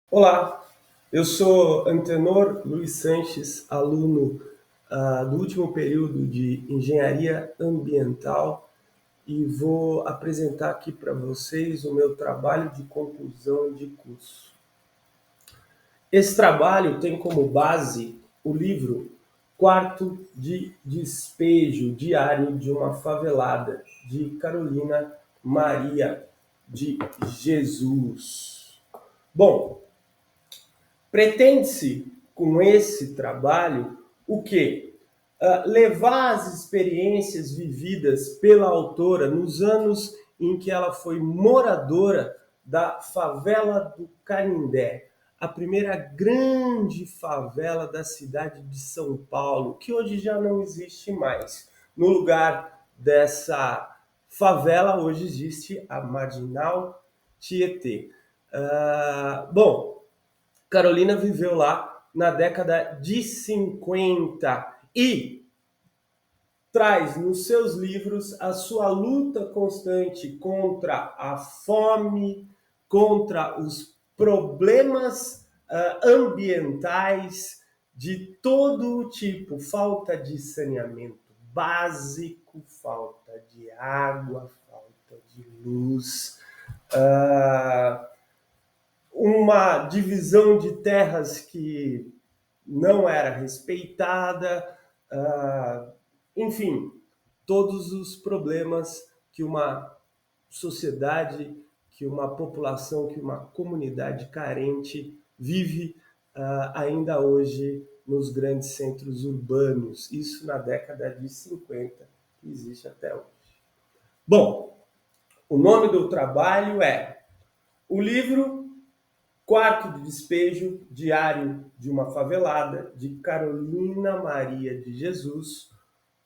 Olá, eu sou Antenor Luiz Sanches, aluno do último período de Engenharia Ambiental e vou apresentar aqui para vocês o meu trabalho de conclusão de curso. Esse trabalho tem como base o livro Quarto de Despejo Diário de uma Favelada, de Carolina Maria de Jesus. Bom, pretende-se, com esse trabalho, o quê? Levar as experiências vividas pela autora nos anos em que ela foi moradora da favela do Canindé, a primeira grande favela da cidade de São Paulo, que hoje já não existe mais. No lugar dessa favela, hoje existe a Marginal Tietê. Bom, Carolina viveu lá na década de 50 e traz nos seus livros a sua luta constante contra a fome, contra os problemas ambientais de todo o tipo, falta de saneamento básico, falta de água, falta de luz, uma divisão de terras que não era respeitada, enfim, todos os problemas que uma sociedade, que uma população, que uma comunidade carente vive ainda hoje nos grandes centros urbanos. Isso na década de 50, que existe até hoje. Bom, o nome do trabalho é o livro Quarto de Despejo Diário de uma Favelada, de Carolina Maria de Jesus,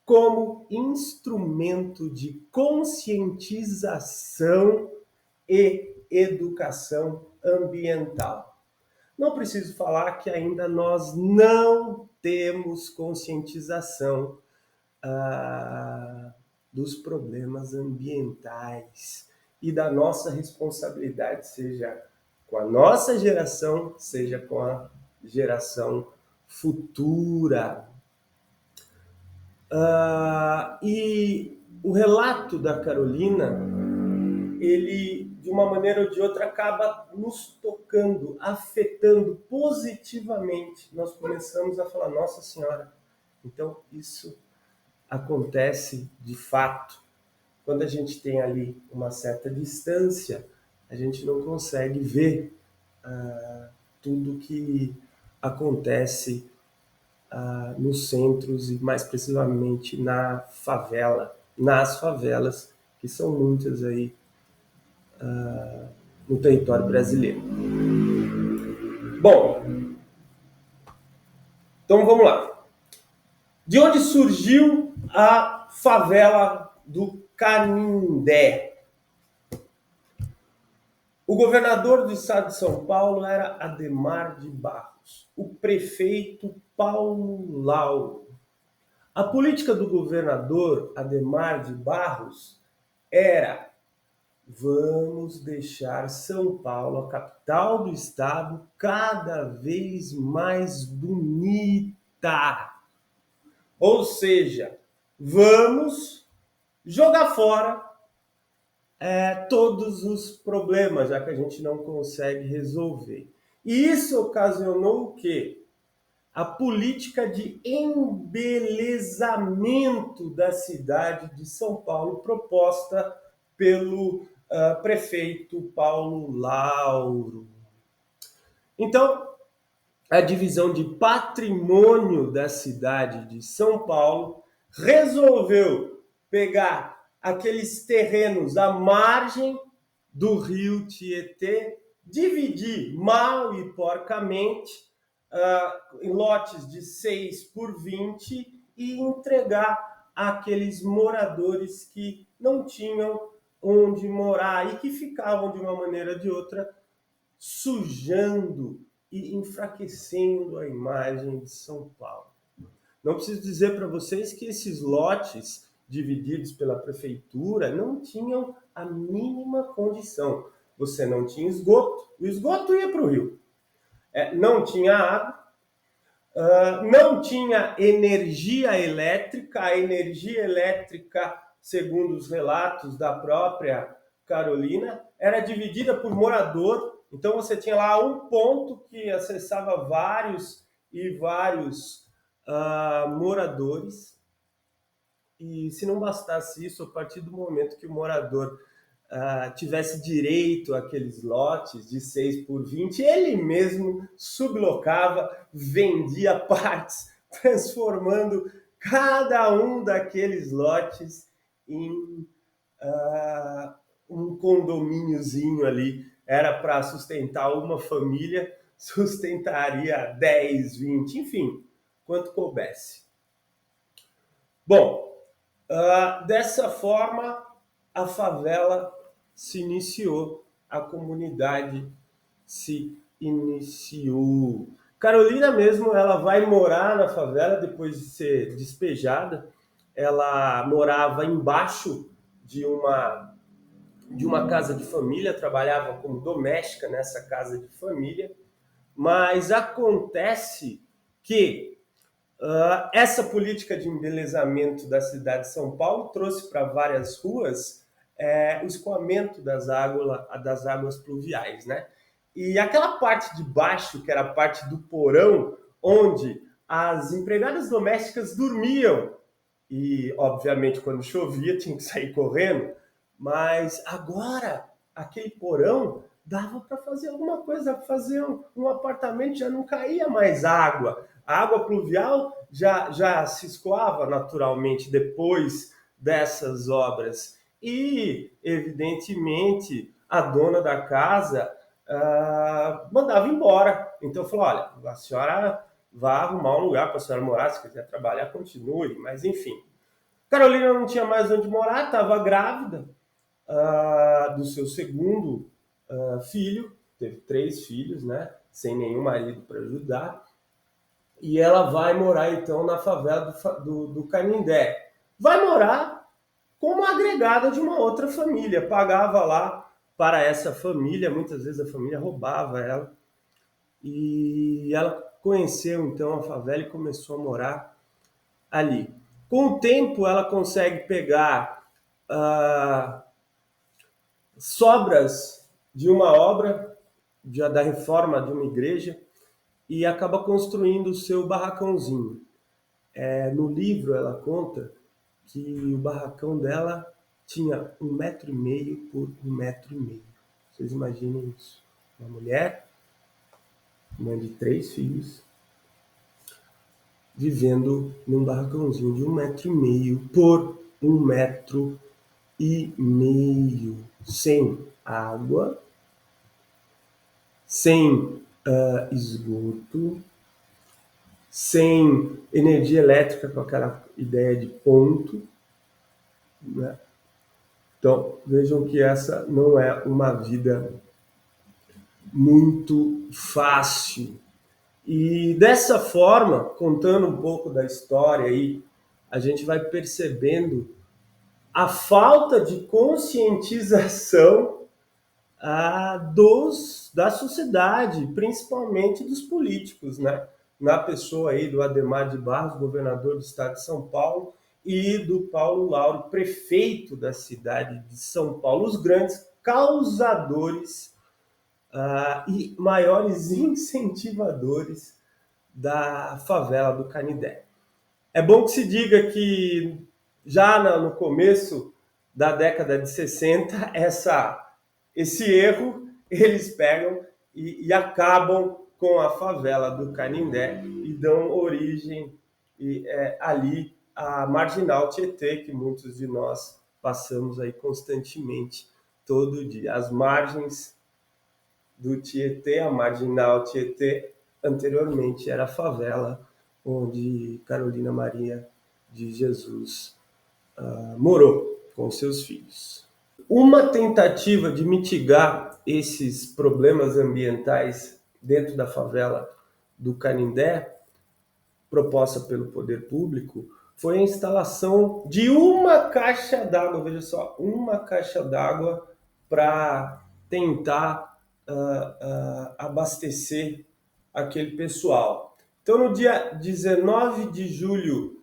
como instrumento de conscientização e educação ambiental. Não preciso falar que ainda nós não temos conscientização dos problemas ambientais e da nossa responsabilidade, seja com a nossa geração, seja com a geração futura. E o relato da Carolina, ele, de uma maneira ou de outra, acaba nos tocando, afetando positivamente. Nós começamos a falar, Nossa Senhora, então isso acontece de fato. Quando a gente tem ali uma certa distância, a gente não consegue ver tudo que acontece nos centros e mais precisamente nas favelas, que são muitas aí no território brasileiro. Bom, então vamos lá. De onde surgiu a favela do Canindé? O governador do estado de São Paulo era Adhemar de Barros, o prefeito Paulo Lauro. A política do governador Adhemar de Barros era: vamos deixar São Paulo, a capital do estado, cada vez mais bonita. Ou seja, vamos jogar fora todos os problemas, já que a gente não consegue resolver. E isso ocasionou o quê? A política de embelezamento da cidade de São Paulo, proposta pelo prefeito Paulo Lauro. Então, a divisão de patrimônio da cidade de São Paulo resolveu pegar aqueles terrenos à margem do rio Tietê, dividir mal e porcamente em lotes de 6 por 20 e entregar àqueles moradores que não tinham onde morar e que ficavam, de uma maneira ou de outra, sujando e enfraquecendo a imagem de São Paulo. Não preciso dizer para vocês que esses lotes divididos pela prefeitura não tinham a mínima condição. Você não tinha esgoto, o esgoto ia para o rio. Não tinha água, não tinha energia elétrica. A energia elétrica, segundo os relatos da própria Carolina, era dividida por morador. Então você tinha lá um ponto que acessava vários e vários moradores. E se não bastasse isso, a partir do momento que o morador tivesse direito àqueles lotes de 6 por 20, ele mesmo sublocava, vendia partes, transformando cada um daqueles lotes em um condomíniozinho ali. Era para sustentar uma família, sustentaria 10, 20, enfim, quanto coubesse. Bom, dessa forma, a favela se iniciou, a comunidade se iniciou. Carolina mesmo, ela vai morar na favela depois de ser despejada. Ela morava embaixo de uma casa de família, trabalhava como doméstica nessa casa de família, mas acontece que essa política de embelezamento da cidade de São Paulo trouxe para várias ruas o escoamento das águas pluviais, né? E aquela parte de baixo, que era a parte do porão, onde as empregadas domésticas dormiam, e obviamente quando chovia tinha que sair correndo, mas agora aquele porão dava para fazer alguma coisa, fazer um apartamento, já não caía mais água. A água pluvial já se escoava naturalmente depois dessas obras. E, evidentemente, a dona da casa mandava embora. Então falou, olha, a senhora vai arrumar um lugar para a senhora morar, se quiser trabalhar, continue, mas enfim. Carolina não tinha mais onde morar, estava grávida do seu segundo filho, teve 3 filhos, né, sem nenhum marido para ajudar, e ela vai morar então na favela do Canindé. Vai morar como agregada de uma outra família, pagava lá para essa família, muitas vezes a família roubava ela, e ela conheceu então a favela e começou a morar ali. Com o tempo ela consegue pegar sobras de uma obra da reforma de uma igreja e acaba construindo o seu barracãozinho. No livro ela conta que o barracão dela tinha 1,5 m por 1,5 m. Vocês imaginem isso. Uma mulher, mãe de 3 filhos, vivendo num barracãozinho de 1,5 m por 1,5 m, sem água, sem esgoto, sem energia elétrica, com aquela ideia de ponto, né? Então, vejam que essa não é uma vida muito fácil. E dessa forma, contando um pouco da história aí, a gente vai percebendo a falta de conscientização da sociedade, principalmente dos políticos, né? Na pessoa aí do Adhemar de Barros, governador do estado de São Paulo, e do Paulo Lauro, prefeito da cidade de São Paulo, os grandes causadores e maiores incentivadores da favela do Canindé. É bom que se diga que já no começo da década de 60, esse erro eles pegam e acabam com a favela do Canindé e dão origem ali à Marginal Tietê, que muitos de nós passamos aí constantemente, todo dia. As margens do Tietê, a Marginal Tietê, anteriormente era a favela onde Carolina Maria de Jesus morou com seus filhos. Uma tentativa de mitigar esses problemas ambientais dentro da favela do Canindé, proposta pelo poder público, foi a instalação de uma caixa d'água, veja só, uma caixa d'água para tentar abastecer aquele pessoal. Então, no dia 19 de julho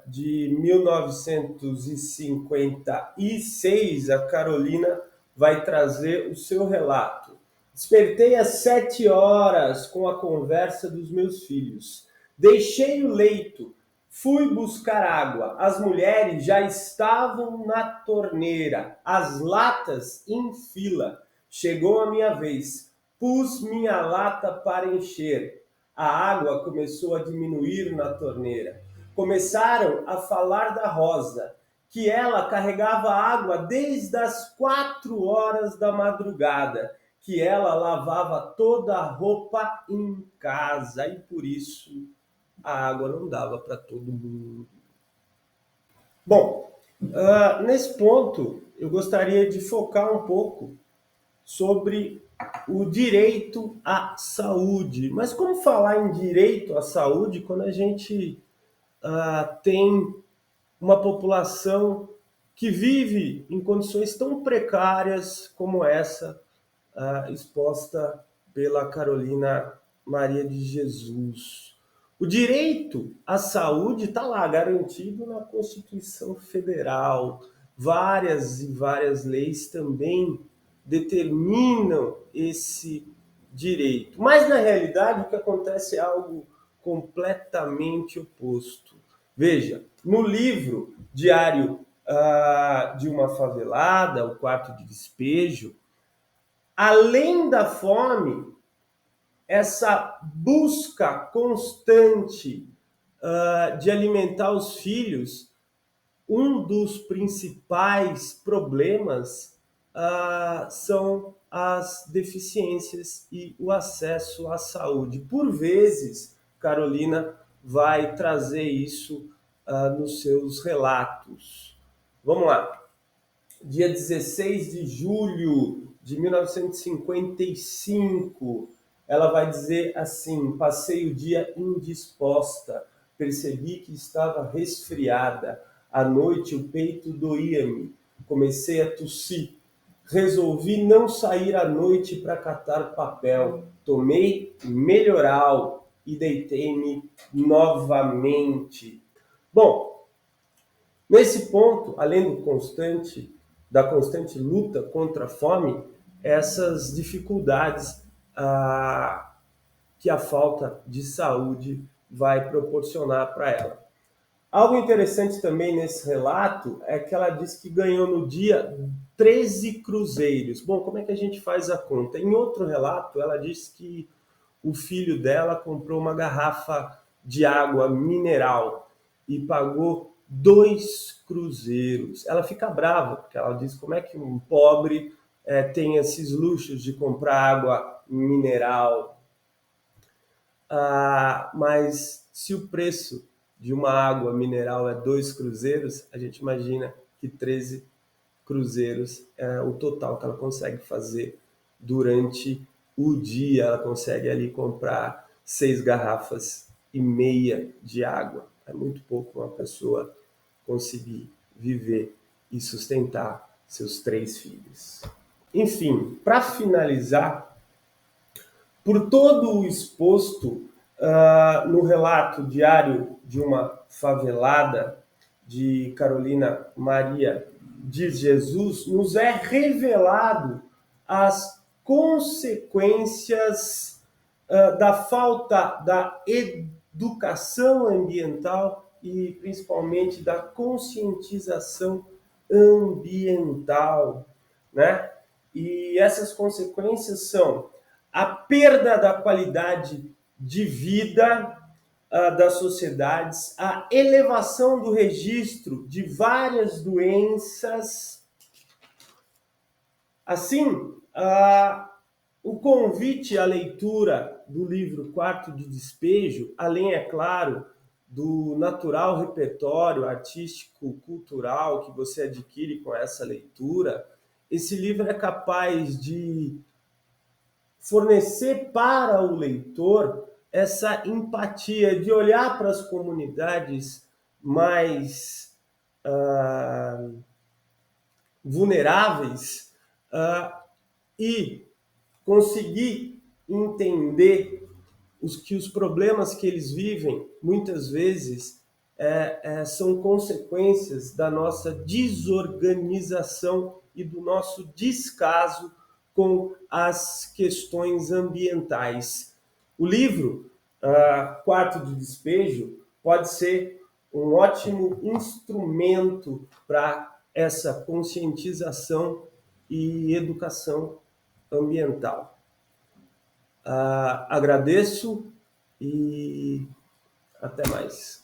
de 1956, a Carolina vai trazer o seu relato. Despertei às 7 horas com a conversa dos meus filhos. Deixei o leito, fui buscar água. As mulheres já estavam na torneira, as latas em fila. Chegou a minha vez. Pus minha lata para encher. A água começou a diminuir na torneira. Começaram a falar da Rosa, que ela carregava água desde as 4 horas da madrugada, que ela lavava toda a roupa em casa e por isso a água não dava para todo mundo. Bom, nesse ponto eu gostaria de focar um pouco sobre o direito à saúde. Mas como falar em direito à saúde quando a gente tem uma população que vive em condições tão precárias como essa exposta pela Carolina Maria de Jesus? O direito à saúde está lá, garantido na Constituição Federal. Várias e várias leis também determinam esse direito. Mas, na realidade, o que acontece é algo completamente oposto. Veja, no livro Diário de uma Favelada, O Quarto de Despejo, além da fome, essa busca constante de alimentar os filhos, um dos principais problemas são as deficiências e o acesso à saúde. Por vezes, Carolina vai trazer isso nos seus relatos. Vamos lá. Dia 16 de julho de 1955, ela vai dizer assim: passei o dia indisposta, percebi que estava resfriada, à noite o peito doía-me, comecei a tossir, resolvi não sair à noite para catar papel, tomei melhoral e deitei-me novamente. Bom, nesse ponto, além da constante luta contra a fome, essas dificuldades que a falta de saúde vai proporcionar para ela. Algo interessante também nesse relato é que ela diz que ganhou no dia 13 cruzeiros. Bom, como é que a gente faz a conta? Em outro relato, ela diz que o filho dela comprou uma garrafa de água mineral e pagou 2 cruzeiros. Ela fica brava, porque ela diz como é que um pobre tem esses luxos de comprar água mineral. Mas se o preço de uma água mineral é 2 cruzeiros, a gente imagina que 13 cruzeiros é o total que ela consegue fazer durante o dia. Ela consegue ali comprar 6 garrafas e meia de água. É muito pouco uma pessoa conseguir viver e sustentar seus 3 filhos. Enfim, para finalizar, por todo o exposto no relato diário de uma favelada de Carolina Maria de Jesus, nos é revelado as consequências da falta da educação ambiental e principalmente da conscientização ambiental, né? E essas consequências são a perda da qualidade de vida das sociedades, a elevação do registro de várias doenças. Assim, o convite à leitura do livro Quarto de Despejo, além, é claro, do natural repertório artístico, cultural que você adquire com essa leitura, esse livro é capaz de fornecer para o leitor essa empatia, de olhar para as comunidades mais vulneráveis e conseguir entender que os problemas que eles vivem, muitas vezes, são consequências da nossa desorganização e do nosso descaso com as questões ambientais. O livro Quarto de Despejo pode ser um ótimo instrumento para essa conscientização e educação ambiental. Agradeço e até mais.